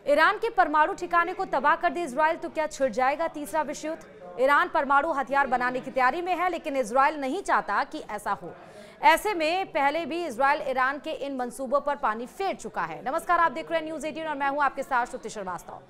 Iran के परमाणु ठिकाने को तबाह कर दे इजराइल तो क्या छिड़ जाएगा तीसरा विश्व युद्ध? ईरान परमाणु हथियार बनाने की तैयारी में है, लेकिन इजराइल नहीं चाहता कि ऐसा हो। ऐसे में पहले भी इजराइल ईरान के इन मंसूबों पर पानी फेर चुका है। नमस्कार, आप देख रहे हैं न्यूज़ 18 और मैं हूं आपके साथ श्रुति श्रीवास्तव।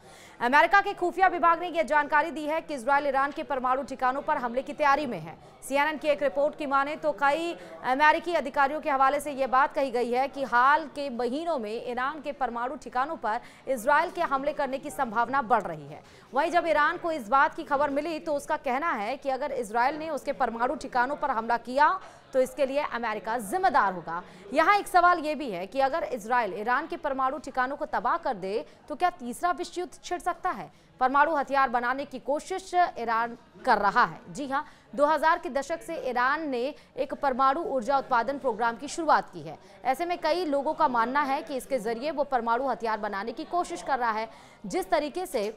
अमेरिका के खुफिया विभाग ने यह जानकारी दी है कि इजराइल ईरान के परमाणु ठिकानों पर हमले की तैयारी में है। CNN की एक रिपोर्ट की माने तो कई अमेरिकी अधिकारियों के हवाले से यह बात कही गई है कि हाल के महीनों में ईरान के परमाणु ठिकानों पर इजराइल के हमले करने की संभावना बढ़ रही है। वहीं जब ईरान को इस बात की खबर मिली तो उसका कहना है कि अगर इजराइल ने उसके परमाणु ठिकानों पर हमला किया तो इसके लिए अमेरिका जिम्मेदार होगा। यहाँ एक सवाल यह भी है कि अगर इजराइल ईरान के परमाणु ठिकानों को तबाह कर दे तो क्या तीसरा विश्व युद्ध छिड़ सकता है? परमाणु हथियार बनाने की कोशिश ईरान कर रहा है। जी हाँ, 2000 के दशक से ईरान ने एक परमाणु ऊर्जा उत्पादन प्रोग्राम की शुरुआत की है। ऐसे में कई लोगों का मानना है कि इसके जरिए वो परमाणु हथियार बनाने की कोशिश कर रहा है, जिस तरीके से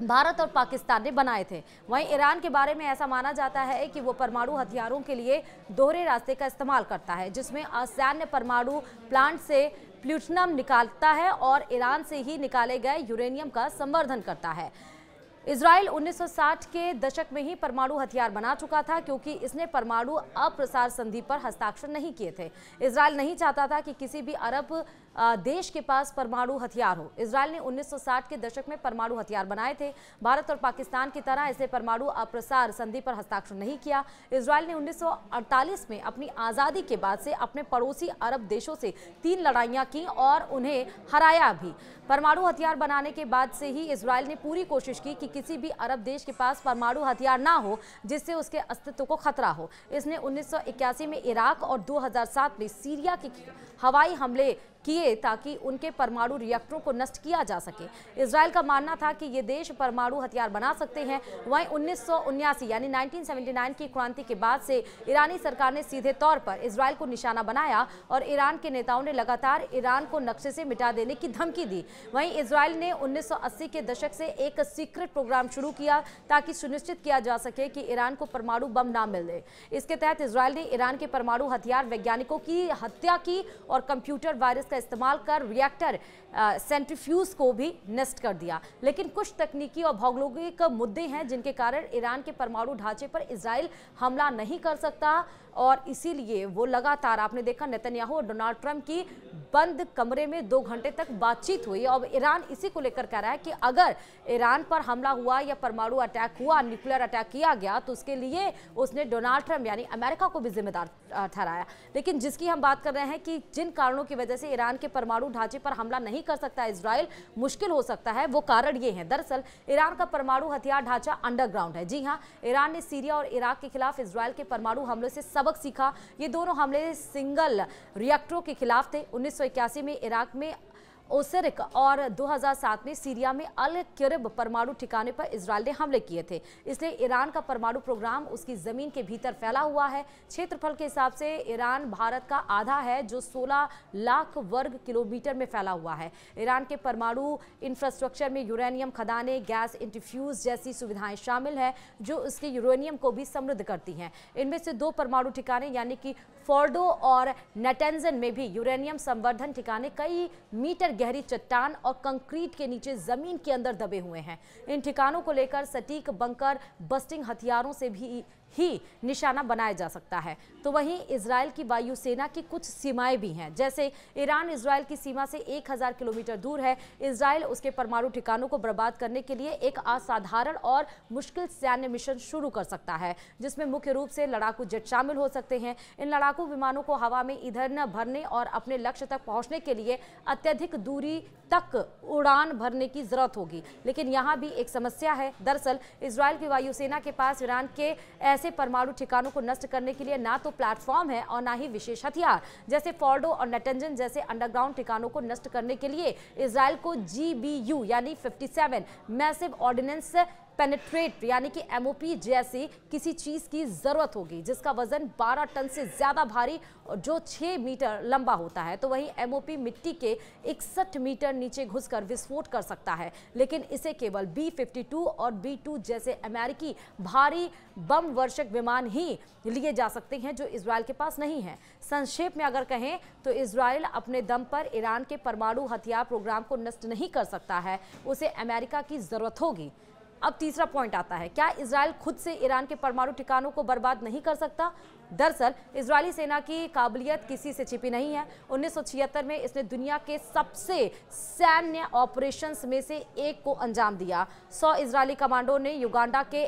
भारत और पाकिस्तान ने बनाए थे। वहीं ईरान के बारे में ऐसा माना जाता है कि वो परमाणु हथियारों के लिए दोहरे रास्ते का इस्तेमाल करता है, जिसमें असैन्य परमाणु प्लांट से प्लूटोनियम निकालता है और ईरान से ही निकाले गए यूरेनियम का संवर्धन करता है। इजराइल 1960 के दशक में ही परमाणु हथियार बना चुका था, क्योंकि इसने परमाणु अप्रसार संधि पर हस्ताक्षर नहीं किए थे। इजराइल नहीं चाहता था कि किसी भी अरब देश के पास परमाणु हथियार हो। इजराइल ने 1960 के दशक में परमाणु हथियार बनाए थे। भारत और पाकिस्तान की तरह इसने परमाणु अप्रसार संधि पर हस्ताक्षर नहीं किया। इजराइल ने 1948 में अपनी आज़ादी के बाद से अपने पड़ोसी अरब देशों से 3 लड़ाइयाँ की और उन्हें हराया भी। परमाणु हथियार बनाने के बाद से ही इजराइल ने पूरी कोशिश की कि किसी भी अरब देश के पास परमाणु हथियार ना हो जिससे उसके अस्तित्व को खतरा हो। इसने 1981 में इराक और 2007 में सीरिया के हवाई हमले किए ताकि उनके परमाणु रिएक्टरों को नष्ट किया जा सके। इजराइल का मानना था कि ये देश परमाणु हथियार बना सकते हैं। वहीं 1979 यानी 1979 की क्रांति के बाद से ईरानी सरकार ने सीधे तौर पर इजराइल को निशाना बनाया और ईरान के नेताओं ने लगातार ईरान को नक्शे से मिटा देने की धमकी दी। वहीं इजराइल ने 1980 के दशक से एक सीक्रेट प्रोग्राम शुरू किया ताकि सुनिश्चित किया जा सके कि ईरान को परमाणु बम ना मिले। इसके तहत इजराइल ने ईरान के परमाणु हथियार वैज्ञानिकों की हत्या की और कंप्यूटर वायरस का इस्तेमाल कर रिएक्टर सेंट्रीफ्यूज को भी नष्ट कर दिया। लेकिन कुछ तकनीकी और भौगोलिक मुद्दे हैं जिनके कारण ईरान के परमाणु ढांचे पर इजराइल हमला नहीं कर सकता और इसीलिए वो लगातार, आपने देखा नेतन्याहू और डोनाल्ड ट्रंप की बंद कमरे में 2 घंटे तक बातचीत हुई। अब ईरान इसी को लेकर कह रहा है कि अगर ईरान पर हमला हुआ या परमाणु अटैक हुआ, न्यूक्लियर अटैक किया गया तो उसके लिए उसने डोनाल्ड ट्रंप यानी अमेरिका को भी जिम्मेदार ठहराया। लेकिन जिसकी हम बात कर रहे हैं कि जिन कारणों की वजह से ईरान के परमाणु ढांचे पर हमला नहीं कर सकता इजराइल, मुश्किल हो सकता है, वो कारण ये है। दरअसल ईरान का परमाणु हथियार ढांचा अंडरग्राउंड है। जी हाँ, ईरान ने सीरिया और इराक के खिलाफ इजराइल के परमाणु हमले से सबक सीखा। ये दोनों हमले सिंगल रिएक्टरों के खिलाफ थे। 1981 में इराक में ओसेरिक और 2007 में सीरिया में अल किरब परमाणु ठिकाने पर इजराइल ने हमले किए थे। इसलिए ईरान का परमाणु प्रोग्राम उसकी जमीन के भीतर फैला हुआ है। क्षेत्रफल के हिसाब से ईरान भारत का आधा है, जो 16 लाख वर्ग किलोमीटर में फैला हुआ है। ईरान के परमाणु इंफ्रास्ट्रक्चर में यूरेनियम खदानें, गैस इंटरफ्यूज जैसी सुविधाएं शामिल है जो उसके यूरेनियम को भी समृद्ध करती हैं। इनमें से 2 परमाणु ठिकाने यानी कि फोर्डो और नेटेंजन में भी यूरेनियम संवर्धन ठिकाने कई मीटर गहरी चट्टान और कंक्रीट के नीचे जमीन के अंदर दबे हुए हैं। इन ठिकानों को लेकर सटीक बंकर बस्टिंग हथियारों से भी निशाना बनाया जा सकता है। तो वहीं इजराइल की वायुसेना की कुछ सीमाएं भी हैं, जैसे ईरान इजराइल की सीमा से 1000 किलोमीटर दूर है। इजराइल उसके परमाणु ठिकानों को बर्बाद करने के लिए एक असाधारण और मुश्किल सैन्य मिशन शुरू कर सकता है, जिसमें मुख्य रूप से लड़ाकू जेट शामिल हो सकते हैं। इन लड़ाकू विमानों को हवा में ईंधन भरने और अपने लक्ष्य तक पहुंचने के लिए अत्यधिक दूरी तक उड़ान भरने की जरूरत होगी। लेकिन यहाँ भी एक समस्या है। दरअसल इजराइल की वायुसेना के पास ईरान के ऐसे परमाणु ठिकानों को नष्ट करने के लिए ना तो प्लेटफॉर्म है और ना ही विशेष हथियार। जैसे फोर्डो और नेटेंजन जैसे अंडरग्राउंड ठिकानों को नष्ट करने के लिए इजराइल को GBU यानी 57 मैसिव ऑर्डिनेंस पेनिट्रेट यानी कि एमओपी जैसी किसी चीज की जरूरत होगी जिसका वजन 12 टन से ज्यादा भारी और जो 6 मीटर लंबा होता है। तो वहीं एमओपी मिट्टी के 61 मीटर नीचे घुसकर विस्फोट कर सकता है, लेकिन इसे केवल B-52 और B-2 जैसे अमेरिकी भारी बम वर्षक विमान ही लिए जा सकते हैं जो इजराइल के पास नहीं है। संक्षेप में अगर कहें तो इजराइल अपने दम पर ईरान के परमाणु हथियार प्रोग्राम को नष्ट नहीं कर सकता है, उसे अमेरिका की जरूरत होगी। अब तीसरा पॉइंट आता है, क्या इजराइल खुद से ईरान के परमाणु ठिकानों को बर्बाद नहीं कर सकता? दरअसल इजरायली सेना की काबिलियत किसी से छिपी नहीं है। 1976 में इसने दुनिया के सबसे सैन्य ऑपरेशंस में से एक को अंजाम दिया। 100 इजरायली कमांडो ने युगांडा के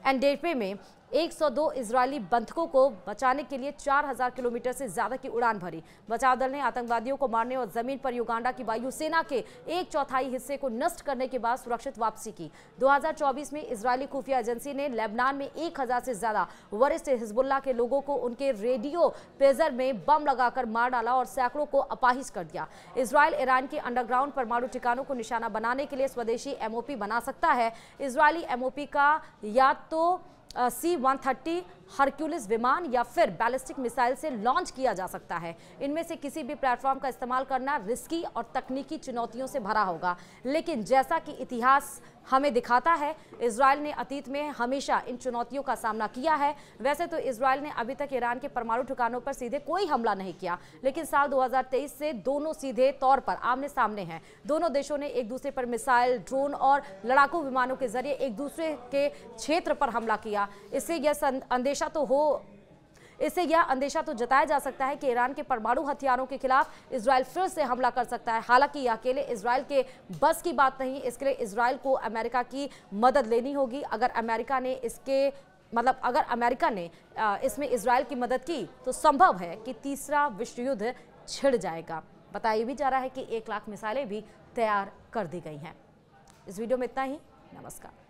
एंडेपे में 102 इजरायली बंधकों को बचाने के लिए 4000 किलोमीटर से ज्यादा की उड़ान भरी। बचाव दल ने आतंकवादियों को मारने और जमीन पर युगांडा की वायुसेना के 1/4 हिस्से को नष्ट करने के बाद सुरक्षित वापसी की। 2024 में इजरायली खुफिया एजेंसी ने लेबनान में 1000 से ज्यादा वरिष्ठ हिजबुल्लाह के लोगों को उनके रेडियो पेजर में बम लगाकर मार डाला और सैकड़ों को अपाहिज कर दिया। इजराइल ईरान के अंडरग्राउंड परमाणु ठिकानों को निशाना बनाने के लिए स्वदेशी एमओपी बना सकता है। इजरायली एमओपी का या तो C-130 हरक्यूलिस विमान या फिर बैलिस्टिक मिसाइल से लॉन्च किया जा सकता है। इनमें से किसी भी प्लेटफॉर्म का इस्तेमाल करना रिस्की और तकनीकी चुनौतियों से भरा होगा, लेकिन जैसा कि इतिहास हमें दिखाता है, इजराइल ने अतीत में हमेशा इन चुनौतियों का सामना किया है। वैसे तो इजराइल ने अभी तक ईरान के परमाणु ठिकानों पर सीधे कोई हमला नहीं किया, लेकिन साल 2023 से दोनों सीधे तौर पर आमने सामने हैं। दोनों देशों ने एक दूसरे पर मिसाइल, ड्रोन और लड़ाकू विमानों के जरिए एक दूसरे के क्षेत्र पर हमला किया। इससे यह अंदेशा तो जताया जा सकता है कि ईरान के परमाणु हथियारों के खिलाफ इजराइल फिर से हमला कर सकता है। हालांकि यह अकेले इजराइल के बस की बात नहीं, इसके लिए इजराइल को अमेरिका की मदद लेनी होगी। अगर अमेरिका ने इसमें इजराइल की मदद की तो संभव है कि तीसरा विश्व युद्ध छिड़ जाएगा। बताया भी जा रहा है कि 1 लाख मिसाइलें भी तैयार कर दी गई हैं। इस वीडियो में इतना ही। नमस्कार।